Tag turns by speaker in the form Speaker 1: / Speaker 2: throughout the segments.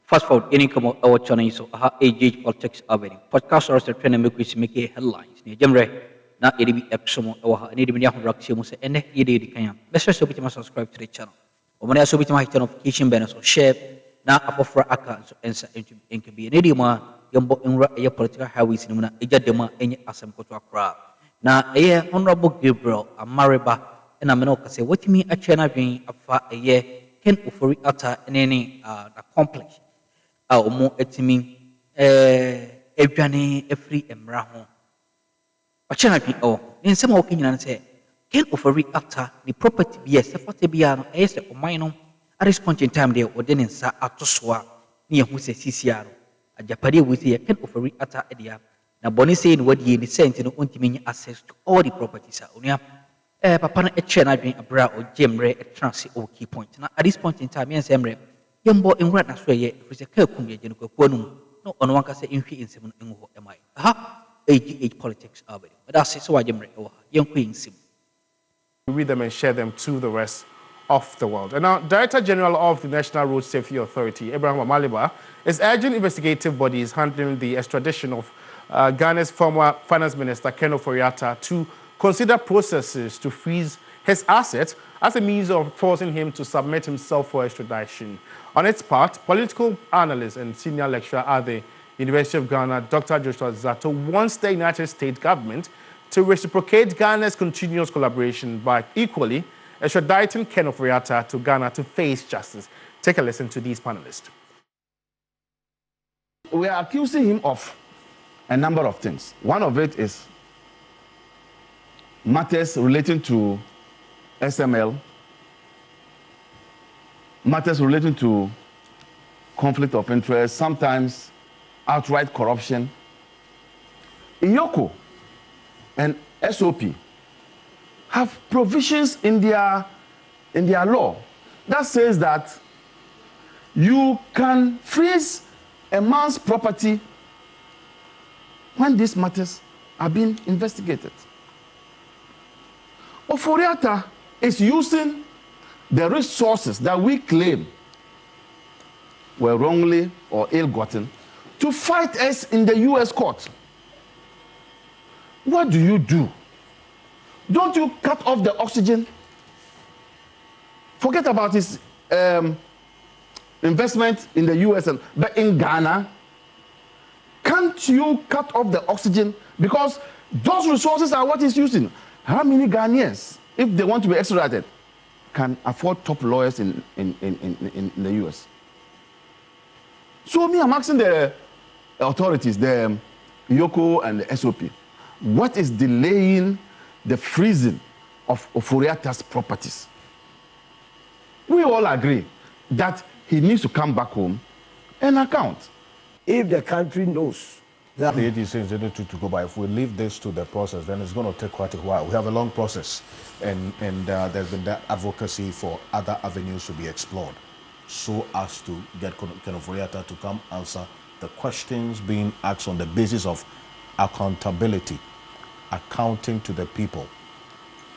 Speaker 1: Fast forward, any come out our channel so AG politics avering. Podcast or the trend make which make headlines. Ni jamre na EDB Extradition or any dibnya raksi mo se ene EDB kanya. Best so bitima subscribe to the channel. Omane so bitima hit notification bell so share na Akuffo aka so ensa into be ne di ma yombo enra e political highways ni na eja dema enye asem koto akra. Na eye honorable Gabriel Amariba na me no ka say wetimi atwe na dwen afa eye Ken Ofori-Atta any accomplish. Omo etimi edwane efri emra ho ochena bi nsem a wokinyina se Ken Ofori-Atta the property bi ese forte bia no ese oman no at this point in time there ode ne nsa atoso a ne yehu se sisia no ajapade we say Ken Ofori-Atta edia na boni say ne wadi ni sent no ontimi nya access to all the properties a onua papa no eche na dwen abra o jemre etranse o key point na at this point in time yen semre yembo enwura na so ye frise ka kum ye jenu kwaku anum no ono wanka se enhwe ensem no enho emai age politics are very but that's so wajemre o yenko ensem.
Speaker 2: Read them and share them to the rest of the world. And now, Director General of the National Road Safety Authority, Abraham Amaliba, is urging investigative bodies handling the extradition of Ghana's former Finance Minister Ken Ofori-Atta to consider processes to freeze his assets as a means of forcing him to submit himself for extradition. On its part, political analyst and senior lecturer at the University of Ghana, Dr. Joshua Zato, wants the United States government to reciprocate Ghana's continuous collaboration by equally extraditing Ken Ofori-Atta to Ghana to face justice. Take a listen to these panelists.
Speaker 3: We are accusing him of a number of things. One of it is matters relating to SML, matters relating to conflict of interest, sometimes outright corruption. IOCO and SOP have provisions in their law that says that you can freeze a man's property when these matters are being investigated. Ofori-Atta is using the resources that we claim were wrongly or ill-gotten to fight us in the U.S. court. What do? Don't you cut off the oxygen? Forget about his investment in the U.S. But in Ghana, can't you cut off the oxygen? Because those resources are what he's using. How many Ghanaians, if they want to be extradited, can afford top lawyers in the U.S.? So I'm asking the authorities, the IOCO and the SOP, what is delaying the freezing of Ofori-Atta's properties? We all agree that he needs to come back home and account.
Speaker 4: If the country knows that
Speaker 5: the AG says they need to go by. If we leave this to the process, then it's going to take quite a while. We have a long process, and there's been that advocacy for other avenues to be explored, so as to get Ken Ofori-Atta to come answer the questions being asked on the basis of accountability, accounting to the people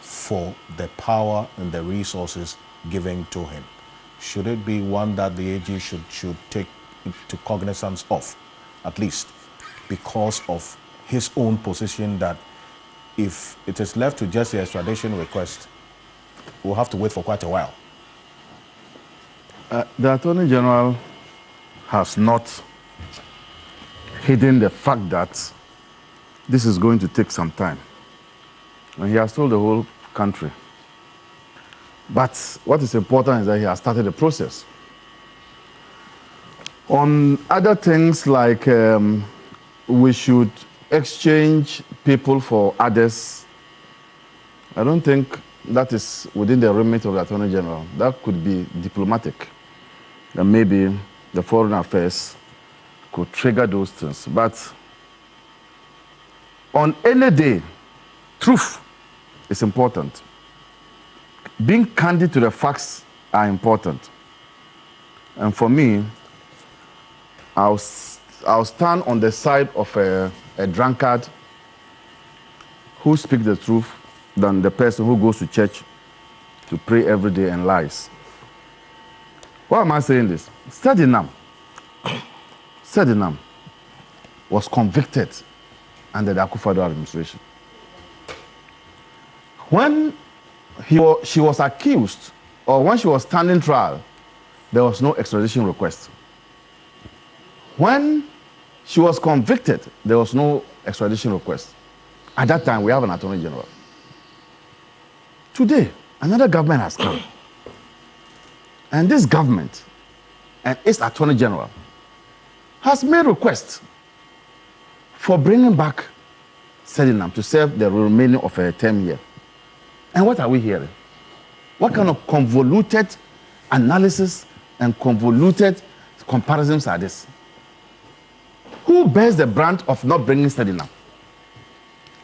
Speaker 5: for the power and the resources given to him. Should it be one that the AG should take into cognizance of, at least, because of his own position that if it is left to just the extradition request, we'll have to wait for quite a while?
Speaker 3: The Attorney General has not hidden the fact that this is going to take some time. And he has told the whole country. But what is important is that he has started the process. On other things like we should exchange people for others, I don't think that is within the remit of the Attorney General. That could be diplomatic. And maybe the Foreign Affairs could trigger those things. But on any day, truth is important. Being candid to the facts are important. And for me, I'll stand on the side of a drunkard who speaks the truth than the person who goes to church to pray every day and lies. Why am I saying this? Study now. Sedinam was convicted under the Akuffo administration. When she was accused, or when she was standing trial, there was no extradition request. When she was convicted, there was no extradition request. At that time, we have an attorney general. Today, another government has come. And this government and its attorney general has made requests for bringing back Sedinam to serve the remaining of her term here. And what are we hearing? What kind of convoluted analysis and convoluted comparisons are this? Who bears the brunt of not bringing Sedinam?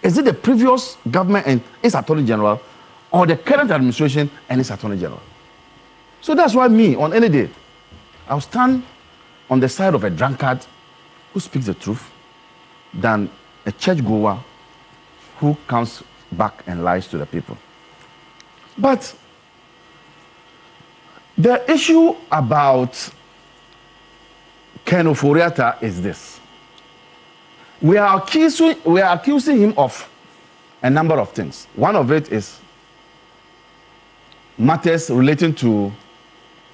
Speaker 3: Is it the previous government and its attorney general, or the current administration and its attorney general? So that's why me, on any day, I'll stand on the side of a drunkard who speaks the truth than a churchgoer who comes back and lies to the people. But the issue about Ken Ofori-Atta is this. We are accusing him of a number of things. One of it is matters relating to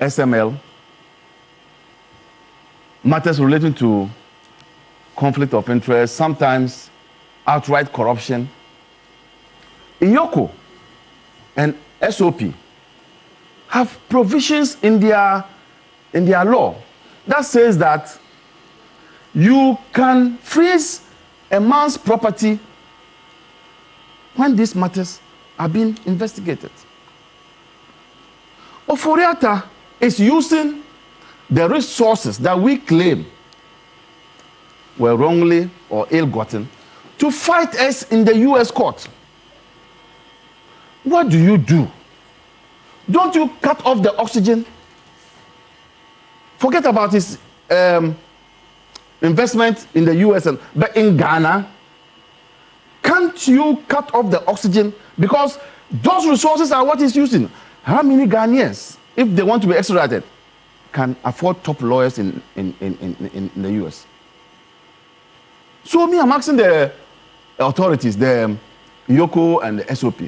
Speaker 3: SML, matters relating to conflict of interest, sometimes outright corruption. IOCO and SOP have provisions in their law that says that you can freeze a man's property when these matters are being investigated. Ofori-Atta is using the resources that we claim were wrongly or ill-gotten to fight us in the U.S. court. What do? Don't you cut off the oxygen? Forget about his investment in the U.S. But in Ghana, can't you cut off the oxygen? Because those resources are what he's using. How many Ghanaians, if they want to be extradited, can afford top lawyers in the U.S.? So I'm asking the authorities, the IOCO and the SOP,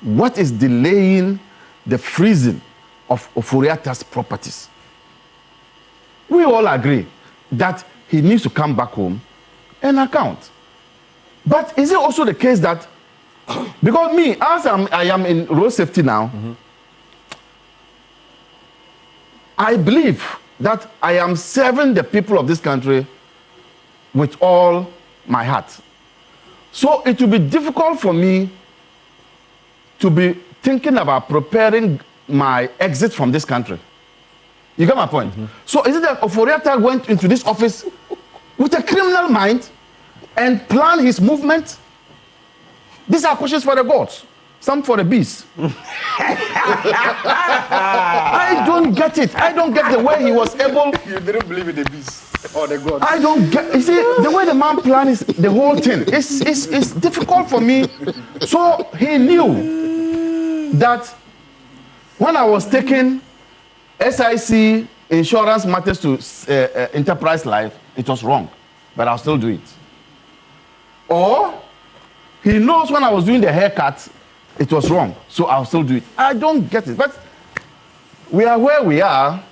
Speaker 3: what is delaying the freezing of Ofori-Atta's properties? We all agree that he needs to come back home and account. But is it also the case that, because me, as I am in road safety now, I believe that I am serving the people of this country with all my heart. So it will be difficult for me to be thinking about preparing my exit from this country. You get my point? So is it that Ofori-Atta went into this office with a criminal mind and planned his movement? These are questions for the gods, some for the beasts. I don't get it. I don't get the way he was able.
Speaker 2: You didn't believe in the beasts or the gods.
Speaker 3: I don't get. You see, the way the man planned the whole thing, it's difficult for me. So he knew that when I was taking SIC insurance matters to Enterprise Life, it was wrong, but I'll still do it. Or he knows when I was doing the haircut, it was wrong, so I'll still do it. I don't get it, but we are where we are,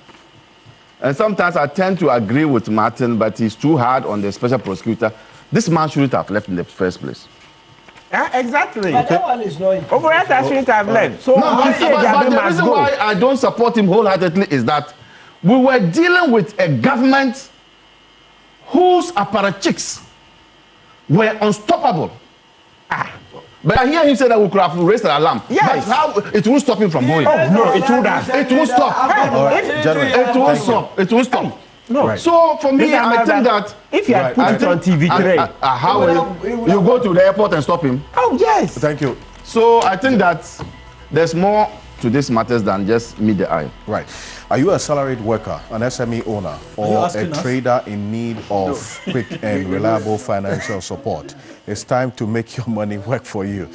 Speaker 3: and sometimes I tend to agree with Martin, but he's too hard on the special prosecutor. This man shouldn't have left in the first place.
Speaker 6: Exactly.
Speaker 4: But that one is not
Speaker 6: Ofori-Atta shouldn't have left. So
Speaker 3: but the reason why I don't support him wholeheartedly is that we were dealing with a government whose apparatchiks were unstoppable. But I hear him say that we could have raised an alarm.
Speaker 6: Yes.
Speaker 3: But how it won't stop him from going.
Speaker 6: Oh, no, it won't have.
Speaker 3: It won't stop. It won't stop. It won't stop.
Speaker 6: No.
Speaker 5: Right.
Speaker 3: So for me, I think that
Speaker 6: if you had put it on TV today,
Speaker 3: how will you go to the airport and stop him?
Speaker 6: oh yes.
Speaker 5: Thank you.
Speaker 3: So I think that there's more to these matters than just meet the eye.
Speaker 5: Right. Are you a salaried worker, an SME owner, or a trader in need of quick and reliable financial support? It's time to make your money work for you.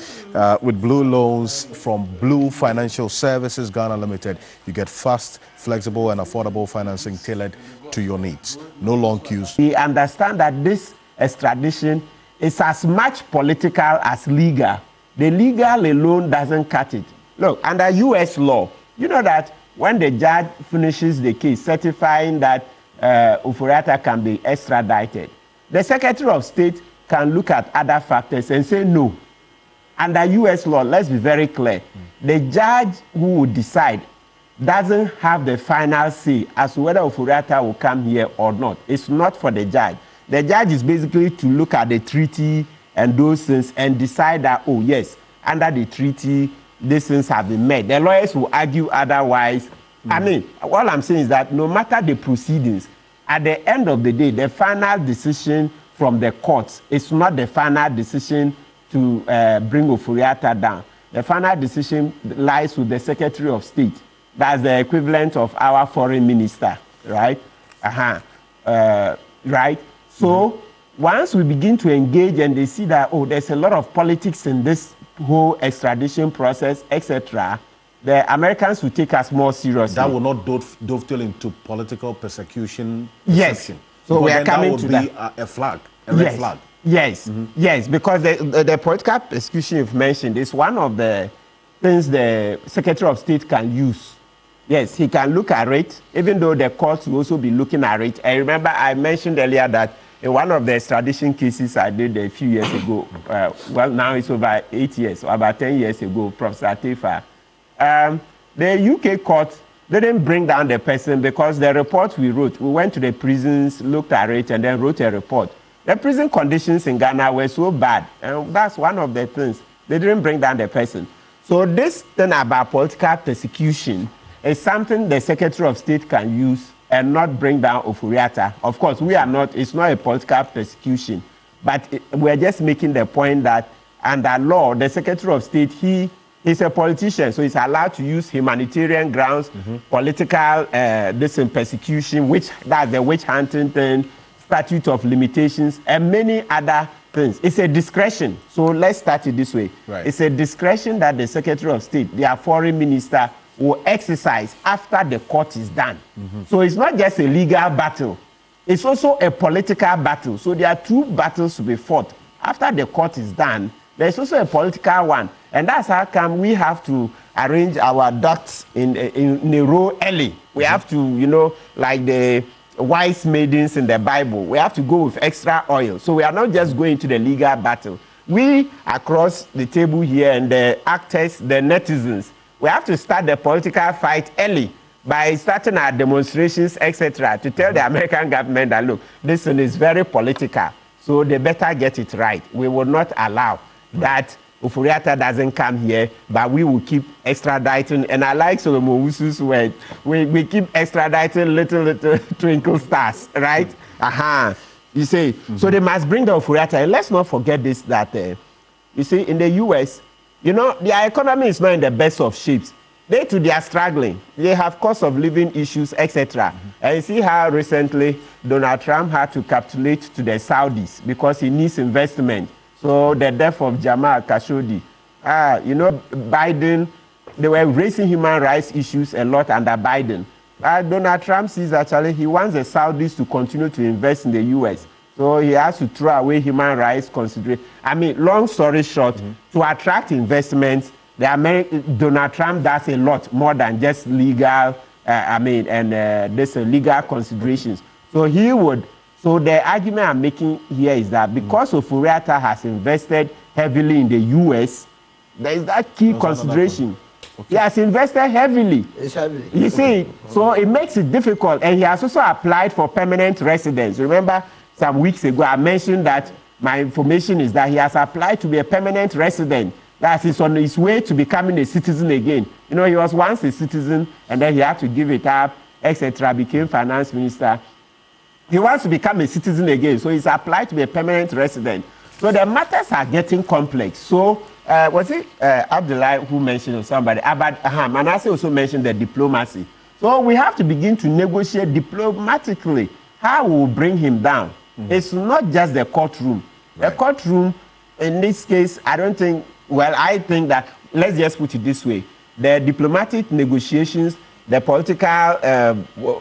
Speaker 5: With Blue Loans from Blue Financial Services Ghana Limited, you get fast, flexible, and affordable financing tailored to your needs. No long queues.
Speaker 6: We understand that this extradition is as much political as legal. The legal alone doesn't cut it. Look, under U.S. law, you know that when the judge finishes the case certifying that Ofori-Atta can be extradited, the Secretary of State can look at other factors and say no. Under U.S. law, let's be very clear. The judge who will decide doesn't have the final say as to whether Ofori-Atta will come here or not. It's not for the judge. The judge is basically to look at the treaty and those things and decide that, oh yes, under the treaty, these things have been met. The lawyers will argue otherwise. I mean, all I'm saying is that no matter the proceedings, at the end of the day, the final decision from the courts is not the final decision to bring Ofori-Atta down. The final decision lies with the Secretary of State. That's the equivalent of our foreign minister, right? Right? So once we begin to engage and they see that, oh, there's a lot of politics in this whole extradition process, etc., the Americans will take us more seriously.
Speaker 5: That will not dovetail into political persecution.
Speaker 6: Yes. So we are coming to that.
Speaker 5: That would be a flag, a red flag.
Speaker 6: Yes, yes, because the political persecution you've mentioned is one of the things the Secretary of State can use. Yes, he can look at it, even though the courts will also be looking at it. I remember I mentioned earlier that in one of the extradition cases I did a few years ago, well, now it's over 8 years, or about 10 years ago, Professor Tefa, the UK court didn't bring down the person because the report we wrote, we went to the prisons, looked at it, and then wrote a report. The prison conditions in Ghana were so bad, and that's one of the things. They didn't bring down the person. So this thing about political persecution is something the Secretary of State can use and not bring down Ofori-Atta. Of course, we are not, it's not a political persecution, but we're just making the point that under law, the Secretary of State, he is a politician, so he's allowed to use humanitarian grounds, political persecution, that's the witch hunting thing, statute of limitations, and many other things. It's a discretion. So let's start it this way.
Speaker 5: Right.
Speaker 6: It's a discretion that the Secretary of State, their foreign minister, will exercise after the court is done. So it's not just a legal battle. It's also a political battle. So there are two battles to be fought. After the court is done, there's also a political one. And that's how come we have to arrange our ducks in a row early. We have to, you know, like the wise maidens in the Bible, we have to go with extra oil. So we are not just going to the legal battle. We, across the table here, and the actors, the netizens, we have to start the political fight early by starting our demonstrations, etc., to tell the American government that, look, this thing is very political, so they better get it right. We will not allow that Ofori-Atta doesn't come here, but we will keep extraditing. And I like Solomon Wusu's word, we keep extraditing little twinkle stars, right? You see, so they must bring the Ofori-Atta. And let's not forget this, that, you see, in the U.S., you know, their economy is not in the best of shapes. They too, they are struggling. They have cost of living issues, etc. And you see how recently Donald Trump had to capitulate to the Saudis because he needs investment. So the death of Jamal Khashoggi, you know, Biden, they were raising human rights issues a lot under Biden. Donald Trump sees actually he wants the Saudis to continue to invest in the U.S. So he has to throw away human rights consideration. I mean, long story short, to attract investments, Donald Trump does a lot more than just legal, there's legal considerations. So he would. So the argument I'm making here is that because Ofori-Atta has invested heavily in the U.S., there is that key consideration. Okay. He has invested heavily. You see, so it makes it difficult. And he has also applied for permanent residence. Remember, some weeks ago, I mentioned that my information is that he has applied to be a permanent resident. That he's on his way to becoming a citizen again. You know, he was once a citizen, and then he had to give it up, etc., became finance minister. He wants to become a citizen again, so he's applied to be a permanent resident. So the matters are getting complex. So Was it Abdullah who mentioned, or somebody? Manasseh also mentioned the diplomacy. So we have to begin to negotiate diplomatically how we will bring him down. It's not just the courtroom. Right. The courtroom, in this case, I think that, let's just put it this way, the diplomatic negotiations, the political,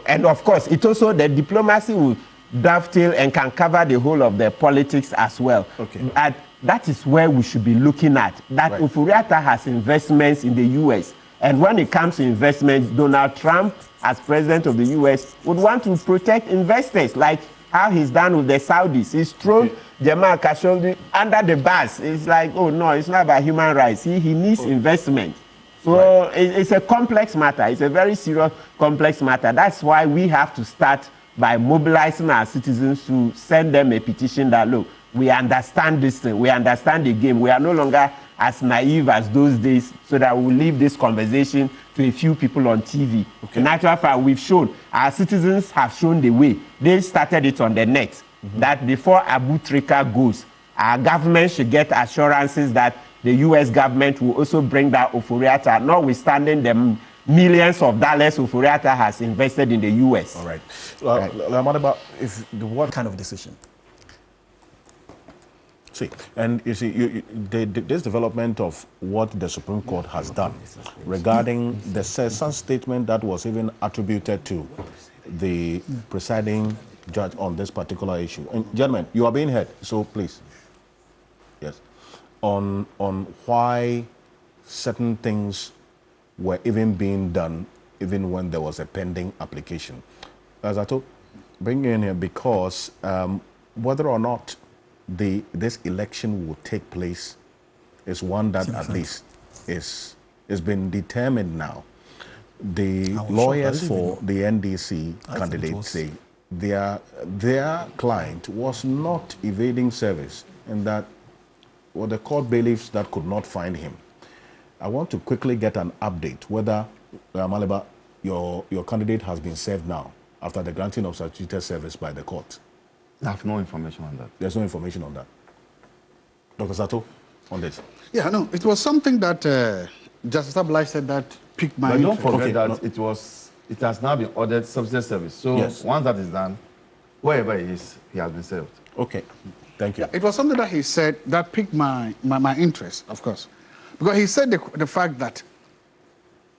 Speaker 6: and of course, it also, the diplomacy will dovetail and can cover the whole of the politics as well.
Speaker 5: Okay.
Speaker 6: And that is where we should be looking at. That right. Ofori-Atta has investments in the U.S. And when it comes to investments, Donald Trump, as president of the U.S., would want to protect investors, like how he's done with the Saudis. He's thrown Jamal Khashoggi under the bus. It's like, oh no, it's not about human rights. He needs investment. So right. It's a complex matter. It's a very serious, complex matter. That's why we have to start by mobilizing our citizens to send them a petition that, look, we understand this thing, we understand the game. We are no longer as naive as those days, so that we'll leave this conversation to a few people on TV. Okay. In actual fact, we've shown, our citizens have shown the way. They started it on the net, that before Abu Trika goes, our government should get assurances that the U.S. government will also bring that Ofori-Atta, notwithstanding the millions of dollars Ofori-Atta has invested in the U.S.
Speaker 5: All right. What kind of decision? See, and you see, this development of what the Supreme Court has done regarding the some statement that was even attributed to the presiding judge on this particular issue. And gentlemen, you are being heard, so please. Yes. On why certain things were even being done, even when there was a pending application. As I told, bring you in here because whether or not this election will take place is one that at least is been determined now. The lawyers for the NDC candidates say their client was not evading service, and that were the court bailiffs that could not find him. I want to quickly get an update whether Maliba, your candidate has been served now after the granting of statutory service by the court.
Speaker 3: I have no information on that.
Speaker 5: There's no information on that. Dr. Sato, on this.
Speaker 7: Yeah, no, it was something that Justice Abdullahi said that piqued my interest.
Speaker 3: But don't forget that it has now been ordered subsidiary service. So once that is done, wherever he is, he has been served.
Speaker 5: Okay, thank you.
Speaker 7: Yeah, it was something that he said that piqued my interest, of course. Because he said the fact that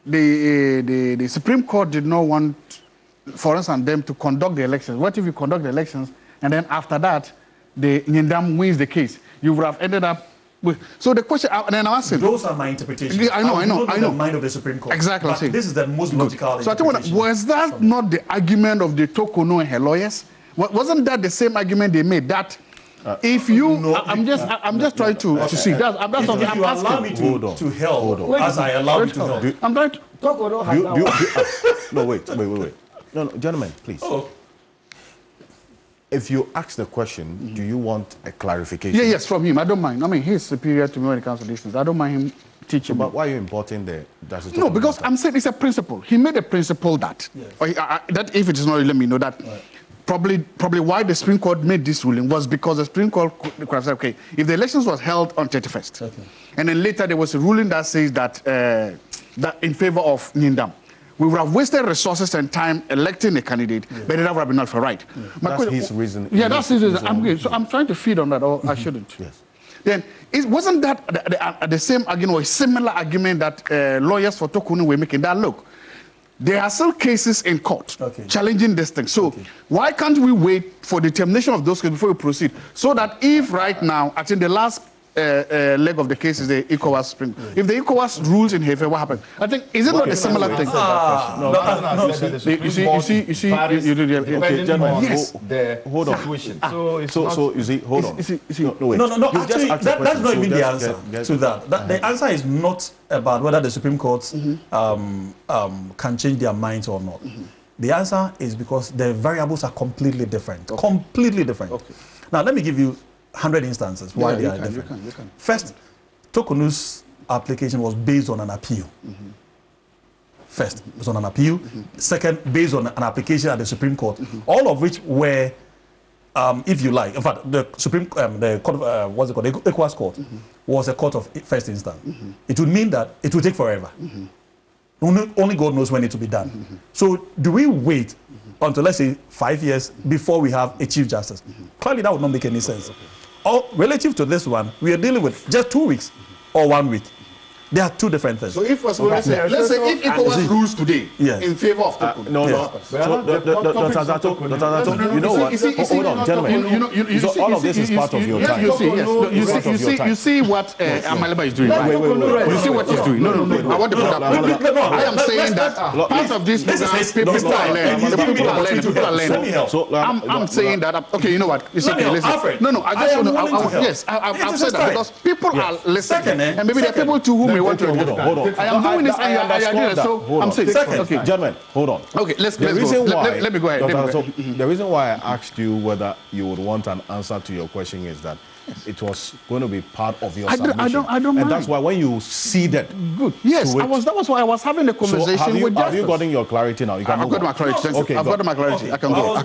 Speaker 7: the Supreme Court did not want, for instance, them to conduct the elections. What if you conduct the elections and then after that, the Nyindam wins the case? You would have ended up with... So the question, and then I asked him...
Speaker 8: Those are my interpretations.
Speaker 7: I know.
Speaker 8: The mind of the Supreme Court.
Speaker 7: Exactly.
Speaker 8: But this is the most logical
Speaker 7: So I think, was that not the argument of the Tokono and her lawyers? Wasn't that the same argument they made? That if you... No, I'm just trying to see. That's something I'm asking.
Speaker 8: Allow me to help, as I allow you to help.
Speaker 7: I'm trying to...
Speaker 5: Tokono no, wait. No, gentlemen, please. Oh. If you ask the question, do you want a clarification?
Speaker 7: Yes, from him. I don't mind. I mean, he's superior to me when it comes to these things. I don't mind him teaching.
Speaker 5: But why are you importing the...
Speaker 7: No, because I'm saying it's a principle. He made a principle that, that if it is not, let me know that probably why the Supreme Court made this ruling was because the Supreme Court could have said, okay, if the elections was held on 31st, and then later there was a ruling that says that, that in favor of Nyindam, we would have wasted resources and time electing a candidate, but it would have been not for right.
Speaker 5: That's his reason.
Speaker 7: Yeah, that's his reason. So I'm trying to feed on that, or I shouldn't.
Speaker 5: Yes.
Speaker 7: Then, wasn't that the same argument or a similar argument that lawyers for Tokono were making? That look, there are still cases in court challenging this thing. So why can't we wait for the termination of those cases before we proceed? So that if right now, I think the last leg of the case is the ECOWAS Supreme. If the ECOWAS rules in Hefe, what happens? I think, is it not a similar thing? You see,
Speaker 5: hold on. So you see, hold on.
Speaker 8: No, wait. No, actually, that's not even the answer to that. The answer is not about whether the Supreme Court can change their minds or not. The answer is because the variables are completely different. Completely different. Now, let me give you 100 instances why they are different. You can. First, Tokono's application was based on an appeal. First, it was on an appeal. Second, based on an application at the Supreme Court, all of which were if you like, in fact, the Supreme, the court of, what's it called, the ECOWAS court was a court of first instance. It would mean that it will take forever. Only God knows when it will be done. So do we wait until, let's say, 5 years before we have a Chief Justice? Clearly, that would not make any sense. Or relative to this one, we are dealing with just 2 weeks or 1 week. They are two different things.
Speaker 7: So if let's say if ECOWAS rules today in favor of Toku,
Speaker 5: no. So, you know what? Hold on, gentlemen. So all of this is part of your time.
Speaker 7: You see what Amaliba is doing. Wait. You see what he's doing. No. I want to put that. I am saying that part of this program, people are learning. So I'm saying that. Okay, you know what? You see, listen. No. I just want to. Yes, I've said that because people are listening, and maybe there are people to whom we want to.
Speaker 5: Hold on.
Speaker 7: I am doing this, and I agree. So I'm saying.
Speaker 5: Okay, gentlemen, hold on.
Speaker 7: Okay, let's go. Let me go ahead.
Speaker 5: The reason why I asked you whether you would want an answer to your question is that it was going to be part of your submission.
Speaker 7: I don't
Speaker 5: and
Speaker 7: mind.
Speaker 5: that's why when you ceded,
Speaker 7: good. Yes, that was why I was having the conversation with Justice.
Speaker 5: Have you gotten your clarity now? You can
Speaker 7: I've got my clarity. Okay, I've got my clarity. I can go. I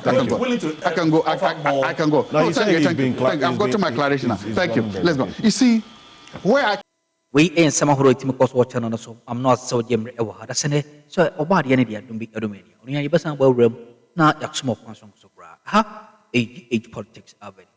Speaker 7: can go.
Speaker 5: No, thank you.
Speaker 7: I've got my clarity now. Thank you. Let's go. You see, where I
Speaker 1: we in some who wrote because watch on so I'm not so dim ever had a sene so about the energy don't be Adomania. Only I was about room, not yak smoke on some so ha age politics are very